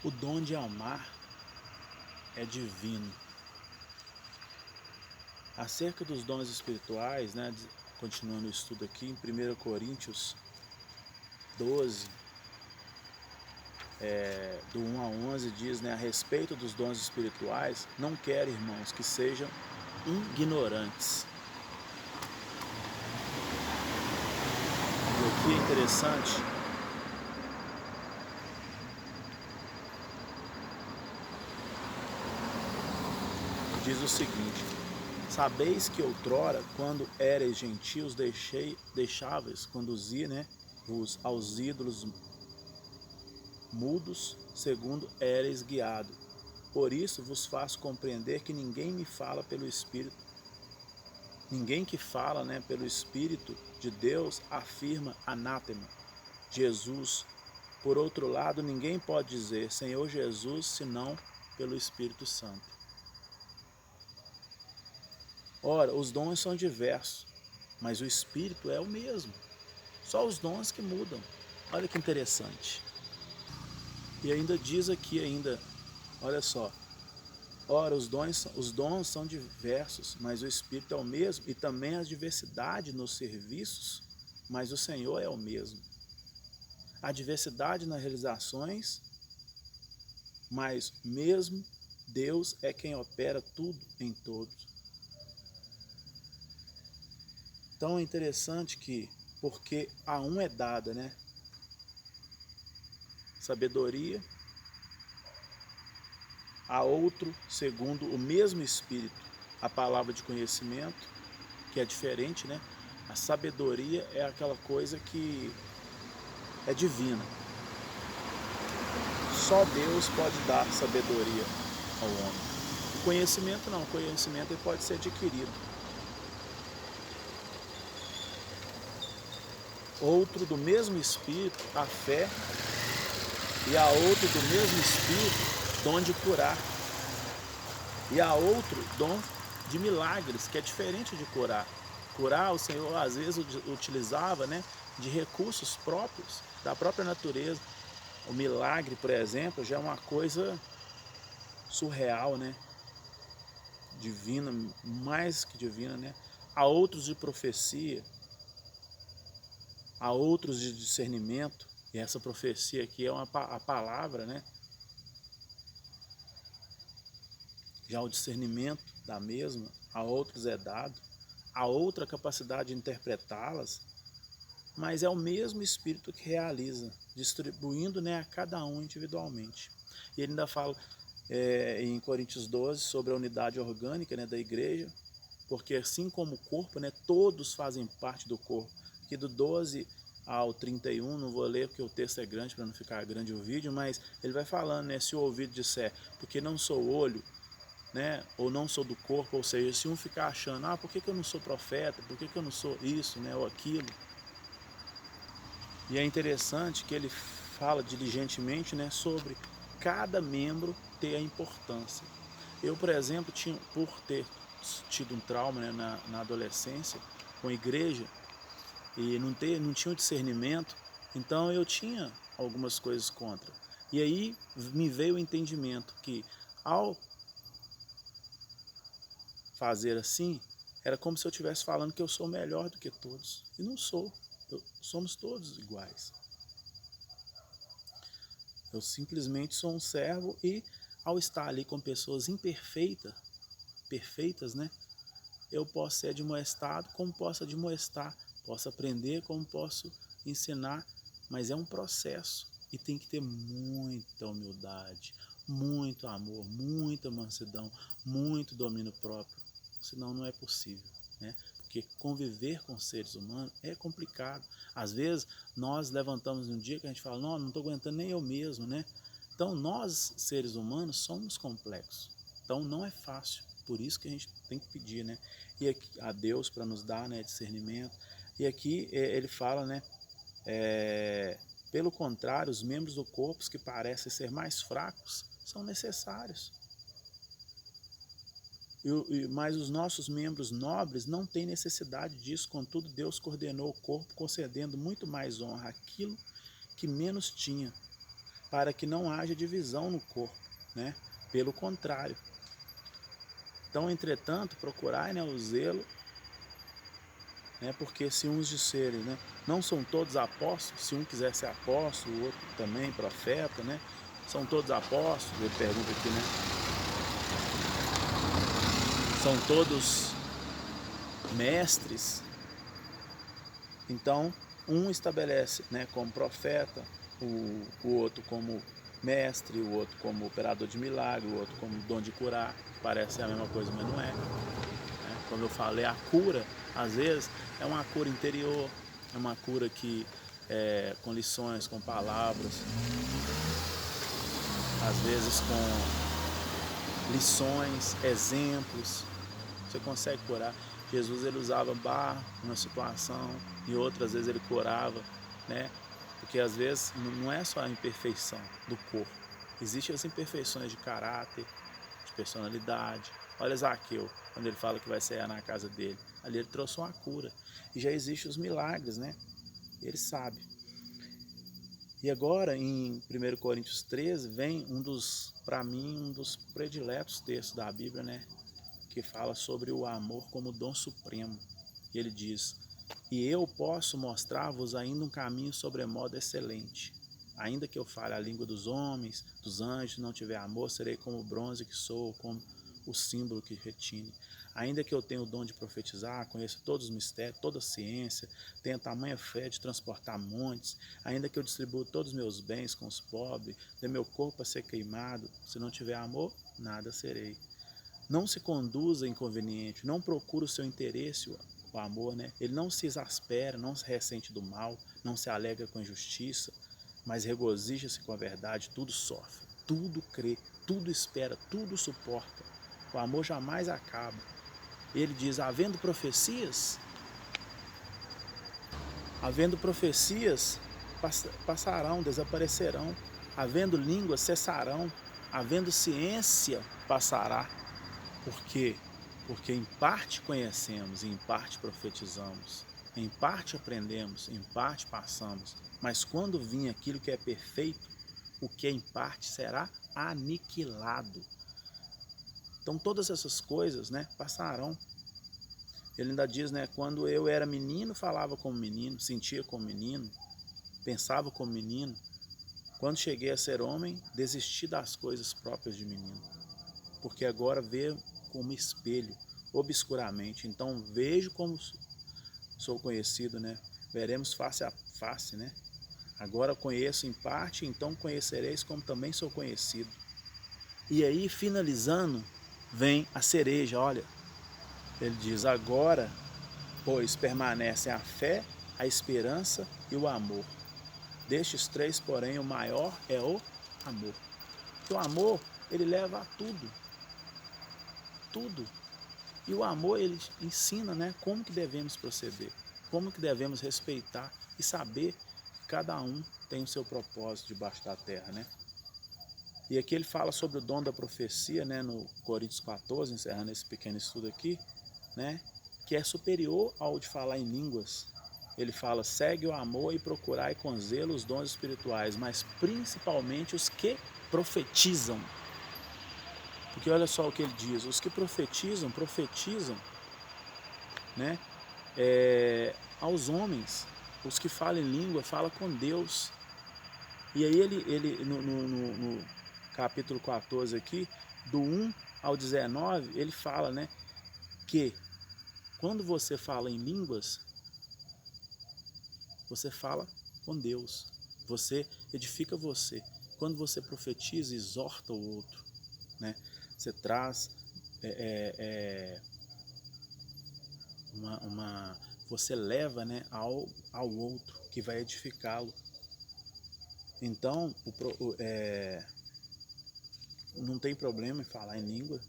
O dom de amar é divino. Acerca dos dons espirituais, né, continuando o estudo aqui, em 1 Coríntios 12, do 1 a 11, diz, né, a respeito dos dons espirituais, não quero, irmãos, que sejam ignorantes. E aqui é interessante, diz o seguinte: sabeis que outrora, quando éreis gentios, deixáveis conduzir, né, vos aos ídolos mudos, segundo éreis guiado. Por isso vos faço compreender que ninguém me fala pelo Espírito. Ninguém que fala, né, pelo Espírito de Deus afirma anátema, Jesus. Por outro lado, ninguém pode dizer Senhor Jesus senão pelo Espírito Santo. Ora, os dons são diversos, mas o Espírito é o mesmo. Só os dons que mudam. Olha que interessante. E ainda diz aqui ainda, olha só. Ora, os dons são diversos, mas o Espírito é o mesmo, e também a diversidade nos serviços, mas o Senhor é o mesmo. A diversidade nas realizações, mas mesmo Deus é quem opera tudo em todos. Então é interessante que, porque a um é dada, né, sabedoria, a outro, segundo o mesmo Espírito, a palavra de conhecimento, que é diferente, né? A sabedoria é aquela coisa que é divina. Só Deus pode dar sabedoria ao homem. O conhecimento não, o conhecimento ele pode ser adquirido. Outro do mesmo Espírito, a fé, e a outro do mesmo Espírito, dom de curar. E a outro, dom de milagres, que é diferente de curar. Curar, o Senhor às vezes utilizava, né, de recursos próprios, da própria natureza. O milagre, por exemplo, já é uma coisa surreal, né? Divina, mais que divina, né? Há outros de profecia, há outros de discernimento, e essa profecia aqui é a palavra, né? Já o discernimento da mesma, a outros é dado, há outra capacidade de interpretá-las, mas é o mesmo Espírito que realiza, distribuindo, né, a cada um individualmente. E ele ainda fala em Coríntios 12 sobre a unidade orgânica, né, da igreja, porque assim como o corpo, né, todos fazem parte do corpo. Aqui do 12 ao 31, não vou ler porque o texto é grande para não ficar grande o vídeo, mas ele vai falando, né, se o ouvido disser, porque não sou olho, né, ou não sou do corpo, ou seja, se um ficar achando, por que eu não sou profeta, por que eu não sou isso, né, ou aquilo. E é interessante que ele fala diligentemente, né, sobre cada membro ter a importância. Eu, por exemplo, por ter tido um trauma, né, na adolescência com a igreja e não tinha o discernimento, então eu tinha algumas coisas contra. E aí me veio o entendimento que ao fazer assim, era como se eu estivesse falando que eu sou melhor do que todos. E não sou. Somos todos iguais. Eu simplesmente sou um servo e ao estar ali com pessoas perfeitas, né? Eu posso ser admoestado como posso admoestar, posso aprender como posso ensinar, mas é um processo e tem que ter muita humildade, muito amor, muita mansidão, muito domínio próprio, senão não é possível, né? Porque conviver com seres humanos é complicado. Às vezes nós levantamos um dia que a gente fala, não estou aguentando nem eu mesmo, né? Então nós, seres humanos, somos complexos, então não é fácil, por isso que a gente tem que pedir, né? E aqui, a Deus para nos dar, né, discernimento. E aqui ele fala, né, pelo contrário, os membros do corpo que parecem ser mais fracos são necessários. Mas os nossos membros nobres não têm necessidade disso, contudo Deus coordenou o corpo concedendo muito mais honra àquilo que menos tinha, para que não haja divisão no corpo, né? Pelo contrário. Então, entretanto, procurai, né, o zelo, né, porque se uns disserem, né, não são todos apóstolos, se um quiser ser apóstolo, o outro também profeta, né, são todos apóstolos, ele pergunta aqui, né, são todos mestres. Então, um estabelece, né, como profeta, o outro como mestre, o outro como operador de milagre, o outro como dom de curar. Parece a mesma coisa, mas não é. Como eu falei, a cura, às vezes, é uma cura interior, é uma cura que com lições, com palavras, às vezes com lições, exemplos, você consegue curar. Jesus, ele usava barro numa situação, e outras vezes ele curava, né? Porque às vezes não é só a imperfeição do corpo, existem as imperfeições de caráter, de personalidade. Olha Zaqueu, quando ele fala que vai cear na casa dele, ali ele trouxe uma cura. E já existem os milagres, né? Ele sabe. E agora, em 1 Coríntios 13, vem para mim, um dos prediletos textos da Bíblia, né? Que fala sobre o amor como dom supremo. E ele diz: e eu posso mostrar-vos ainda um caminho sobremodo excelente. Ainda que eu fale a língua dos homens, dos anjos, não tiver amor, serei como o bronze que sou, como o símbolo que retine. Ainda que eu tenha o dom de profetizar, conheça todos os mistérios, toda a ciência, tenha tamanha fé de transportar montes, ainda que eu distribua todos os meus bens com os pobres, dê meu corpo a ser queimado, se não tiver amor, nada serei. Não se conduza inconveniente, não procura o seu interesse, o amor, né? Ele não se exaspera, não se ressente do mal, não se alegra com a injustiça, mas regozija-se com a verdade, tudo sofre, tudo crê, tudo espera, tudo suporta. O amor jamais acaba. Ele diz, havendo profecias, passarão, desaparecerão, havendo línguas, cessarão, havendo ciência, passará. Por quê? Porque em parte conhecemos, em parte profetizamos, em parte aprendemos, em parte passamos. Mas quando vir aquilo que é perfeito, o que é em parte será aniquilado. Então todas essas coisas, né, passarão. Ele ainda diz, né, quando eu era menino, falava como menino, sentia como menino, pensava como menino. Quando cheguei a ser homem, desisti das coisas próprias de menino. Porque agora vejo como espelho, obscuramente. Então vejo como sou conhecido, né? Veremos face a face, né? Agora conheço em parte, então conhecereis como também sou conhecido. E aí, finalizando, vem a cereja, olha. Ele diz, agora, pois permanecem a fé, a esperança e o amor. Destes três, porém, o maior é o amor. Porque o amor, ele leva a tudo. Tudo. E o amor, ele ensina, né, como que devemos proceder, como que devemos respeitar e saber que cada um tem o seu propósito debaixo da terra, né? E aqui ele fala sobre o dom da profecia, né, no Coríntios 14, encerrando esse pequeno estudo aqui, né, que é superior ao de falar em línguas. Ele fala, segue o amor e procurai com zelo os dons espirituais, mas principalmente os que profetizam. Porque olha só o que ele diz, os que profetizam, né, aos homens, os que falam em língua, falam com Deus. E aí ele no capítulo 14 aqui, do 1 ao 19, ele fala, né, que quando você fala em línguas, você fala com Deus, você edifica você. Quando você profetiza, exorta o outro, né? Você traz você leva, né, ao outro que vai edificá-lo. Então, não tem problema em falar em língua,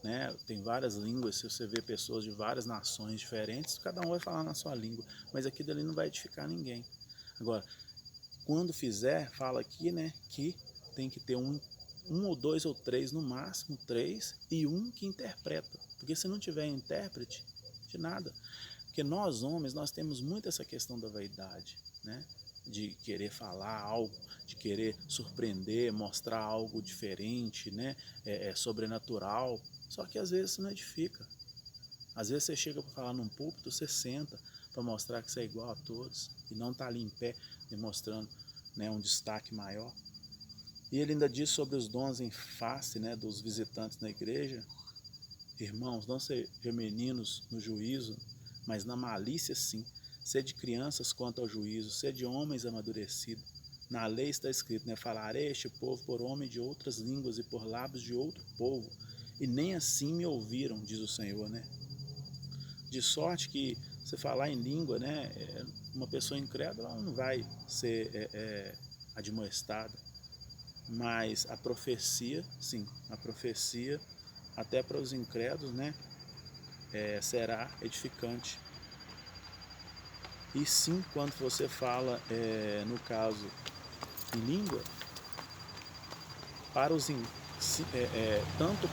né? Tem várias línguas, se você vê pessoas de várias nações diferentes, cada um vai falar na sua língua, mas aqui dali não vai edificar ninguém. Agora, quando fizer, fala aqui, né, que tem que ter um ou dois ou três, no máximo três, e um que interpreta, porque se não tiver intérprete, de nada. Porque nós homens, nós temos muito essa questão da vaidade, né? de querer falar algo, de querer surpreender, mostrar algo diferente, né? Sobrenatural. Só que às vezes isso não edifica. Às vezes você chega para falar num púlpito, você senta para mostrar que você é igual a todos e não está ali em pé, demonstrando, né, um destaque maior. E ele ainda diz sobre os dons em face, né, dos visitantes na igreja. Irmãos, não sejam meninos no juízo, mas na malícia sim. Sede crianças quanto ao juízo, sede homens amadurecidos. Na lei está escrito, né? Falarei a este povo por homem de outras línguas e por lábios de outro povo. E nem assim me ouviram, diz o Senhor, né? De sorte que você falar em língua, né? Uma pessoa incrédula ela não vai ser admoestada. Mas a profecia, sim, a profecia, até para os incrédulos, né? Será edificante. E sim, quando você fala, no caso, em língua, para os tanto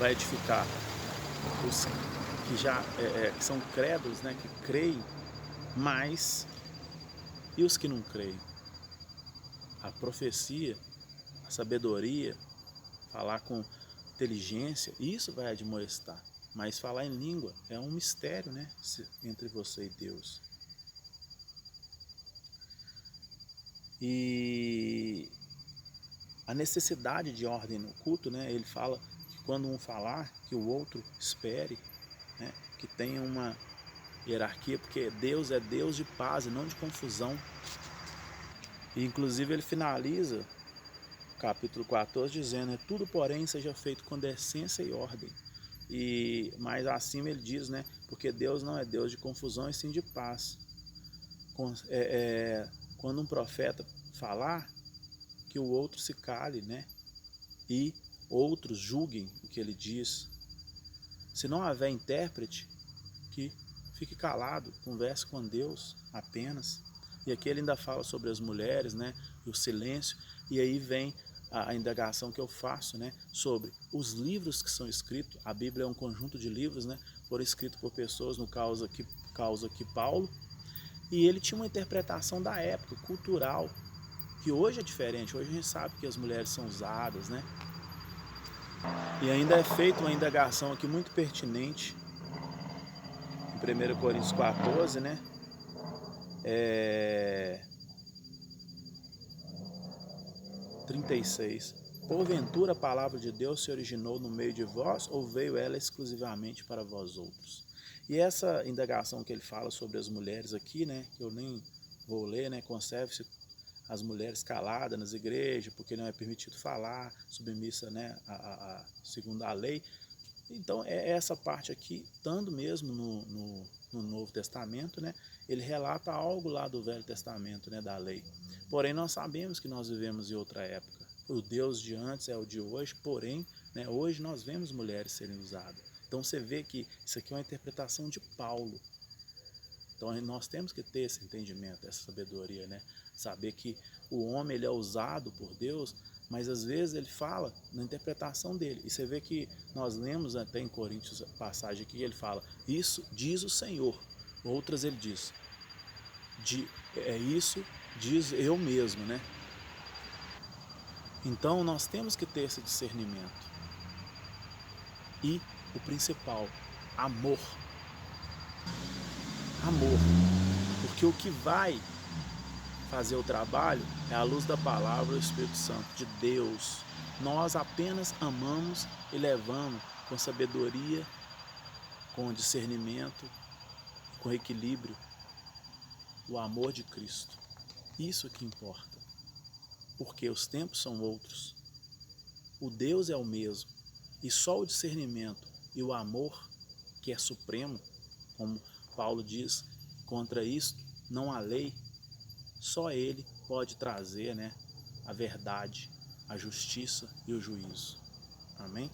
vai edificar os que já que são crédulos, né, que creem, mas e os que não creem? A profecia, a sabedoria, falar com inteligência, isso vai admoestar. Mas falar em língua é um mistério, né, entre você e Deus. E a necessidade de ordem no culto, né? Ele fala que quando um falar, que o outro espere, né? Que tenha uma hierarquia, porque Deus é Deus de paz e não de confusão. E inclusive ele finaliza o capítulo 14 dizendo, né? Tudo porém seja feito com decência e ordem. E mais acima ele diz, né? Porque Deus não é Deus de confusão e sim de paz. Quando um profeta falar, que o outro se cale, né? E outros julguem o que ele diz. Se não houver intérprete, que fique calado, converse com Deus apenas. E aqui ele ainda fala sobre as mulheres, né, e o silêncio, e aí vem a indagação que eu faço, né, sobre os livros que são escritos. A Bíblia é um conjunto de livros, né, foram escritos por pessoas, no caso aqui Paulo, e ele tinha uma interpretação da época, cultural, que hoje é diferente. Hoje a gente sabe que as mulheres são usadas, né, e ainda é feita uma indagação aqui muito pertinente, em 1 Coríntios 14, né? 36. Porventura a palavra de Deus se originou no meio de vós ou veio ela exclusivamente para vós outros? E essa indagação que ele fala sobre as mulheres aqui, né? Que eu nem vou ler, né? Conserve-se as mulheres caladas nas igrejas, porque não é permitido falar, submissa, né? Segundo a lei. Então, é essa parte aqui, estando mesmo no Novo Testamento, né, ele relata algo lá do Velho Testamento, né, da lei. Porém, nós sabemos que nós vivemos em outra época. O Deus de antes é o de hoje, porém, né, hoje nós vemos mulheres serem usadas. Então, você vê que isso aqui é uma interpretação de Paulo. Então, nós temos que ter esse entendimento, essa sabedoria, né? Saber que o homem ele é usado por Deus, mas às vezes ele fala na interpretação dele. E você vê que nós lemos até em Coríntios a passagem aqui, ele fala, isso diz o Senhor. Outras ele diz, isso diz eu mesmo, né? Então nós temos que ter esse discernimento. E o principal, amor. Amor. Porque o que vai fazer o trabalho é a luz da palavra, o Espírito Santo de Deus. Nós apenas amamos e levamos com sabedoria, com discernimento, com equilíbrio, o amor de Cristo. Isso que importa, porque os tempos são outros. O Deus é o mesmo e só o discernimento e o amor, que é supremo, como Paulo diz, contra isto não há lei, só ele pode trazer, né, a verdade, a justiça e o juízo. Amém?